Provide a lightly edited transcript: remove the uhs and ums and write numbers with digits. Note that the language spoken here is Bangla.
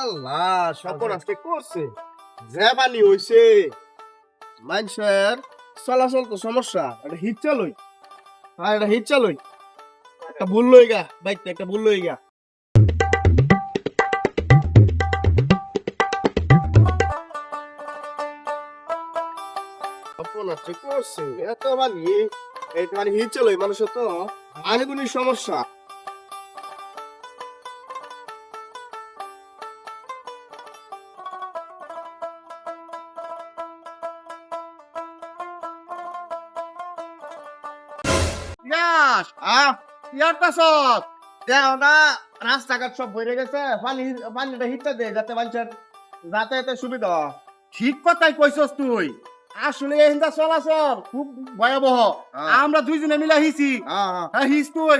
আল্লাহ সকল আজকে করছে যে পানি হইছে মানুষের চলাচল তো সমস্যা এটা হিট চালই এটা হিট চালই একটা ভুল লই গা বাইকটা একটা ভুল লই গা সকল আজকে করছে এত পানি এই মানে হিট চালই মানুষের তো আনিগুনির সমস্যা ইয়াস ইয়ার পাছত দেও না রাস্তাঘাট সব ভরে গেছে পানিটা হিটটা দে যাতে মানুষের যাতায়াতে সুবিধা হয়। ঠিক কথাই কইছস তুই। আসলে এখানটা চলাচল খুব ভয়াবহ। আমরা দুইজনে মিলে হিছি। হ্যাঁ হ্যাঁ হিস তুই।